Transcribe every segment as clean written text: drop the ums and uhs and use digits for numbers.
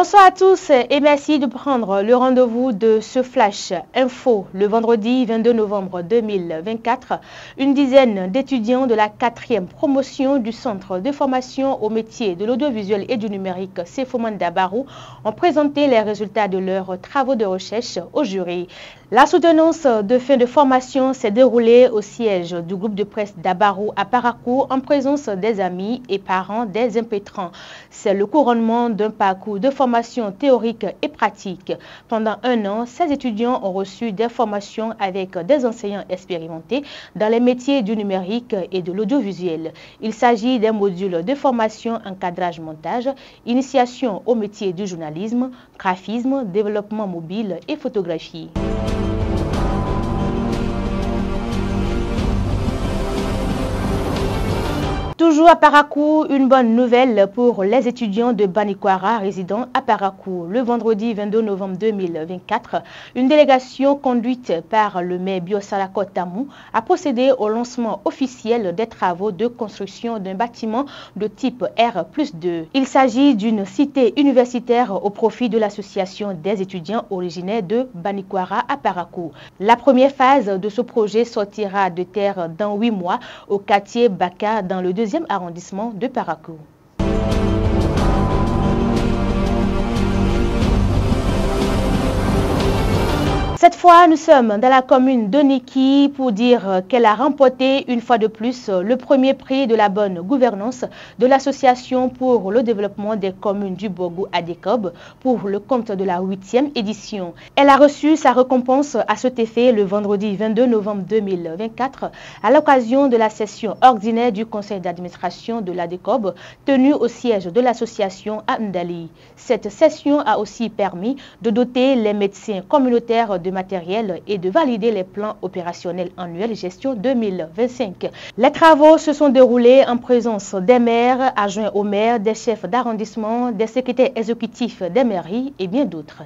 Bonsoir à tous et merci de prendre le rendez-vous de ce Flash Info le vendredi 22 novembre 2024. Une dizaine d'étudiants de la 4e promotion du Centre de formation au métier de l'audiovisuel et du numérique Sefomanda Barou ont présenté les résultats de leurs travaux de recherche au jury. La soutenance de fin de formation s'est déroulée au siège du groupe de presse d'Abarou à Parakou en présence des amis et parents des impétrants. C'est le couronnement d'un parcours de formation théorique et pratique. Pendant un an, ces étudiants ont reçu des formations avec des enseignants expérimentés dans les métiers du numérique et de l'audiovisuel. Il s'agit des modules de formation en cadrage-montage, initiation au métier du journalisme, graphisme, développement mobile et photographie. Toujours à Parakou, une bonne nouvelle pour les étudiants de Banikwara résidant à Parakou. Le vendredi 22 novembre 2024, une délégation conduite par le maire Biosalako Tamou a procédé au lancement officiel des travaux de construction d'un bâtiment de type R+2. Il s'agit d'une cité universitaire au profit de l'association des étudiants originaires de Banikwara à Parakou. La première phase de ce projet sortira de terre dans 8 mois au quartier Baka dans le 2e arrondissement de Parakou. Cette fois, nous sommes dans la commune de Niki pour dire qu'elle a remporté une fois de plus le premier prix de la bonne gouvernance de l'association pour le développement des communes du Bogou à Dekob pour le compte de la 8e édition. Elle a reçu sa récompense à cet effet le vendredi 22 novembre 2024 à l'occasion de la session ordinaire du conseil d'administration de la Dekob tenue au siège de l'association à Ndali. Cette session a aussi permis de doter les médecins communautaires de matériel et de valider les plans opérationnels annuels gestion 2025. Les travaux se sont déroulés en présence des maires, adjoints aux maires, des chefs d'arrondissement, des secrétaires exécutifs des mairies et bien d'autres.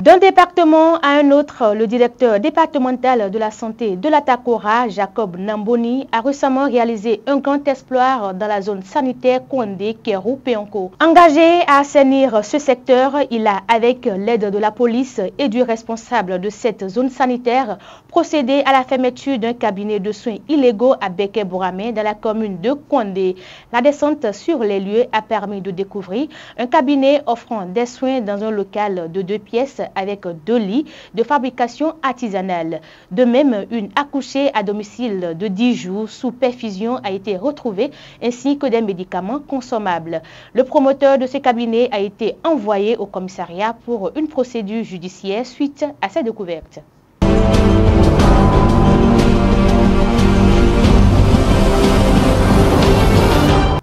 D'un département à un autre, le directeur départemental de la santé de la Takora, Jacob Namboni, a récemment réalisé un grand exploit dans la zone sanitaire Kondé-Kérou-Péonko. Engagé à assainir ce secteur, il a, avec l'aide de la police et du responsable de cette zone sanitaire, procédé à la fermeture d'un cabinet de soins illégaux à Beke-Bourame dans la commune de Kondé. La descente sur les lieux a permis de découvrir un cabinet offrant des soins dans un local de 2 pièces avec 2 lits de fabrication artisanale. De même, une accouchée à domicile de 10 jours sous perfusion a été retrouvée, ainsi que des médicaments consommables. Le promoteur de ce cabinet a été envoyé au commissariat pour une procédure judiciaire suite à ces découvertes.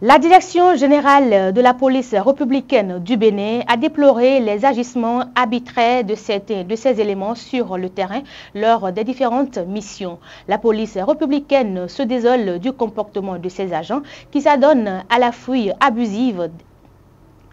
La direction générale de la police républicaine du Bénin a déploré les agissements arbitraires de certains de ces éléments sur le terrain lors des différentes missions. La police républicaine se désole du comportement de ces agents qui s'adonnent à la fouille abusive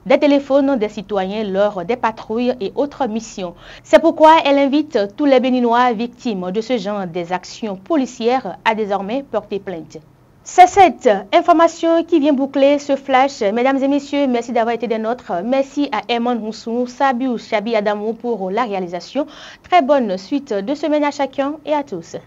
des téléphones des citoyens lors des patrouilles et autres missions. C'est pourquoi elle invite tous les Béninois victimes de ce genre des actions policières à désormais porter plainte. C'est cette information qui vient boucler ce flash. Mesdames et messieurs, merci d'avoir été des nôtres. Merci à Eman Houssou, Sabiou Chabi Adamou pour la réalisation. Très bonne suite de semaine à chacun et à tous.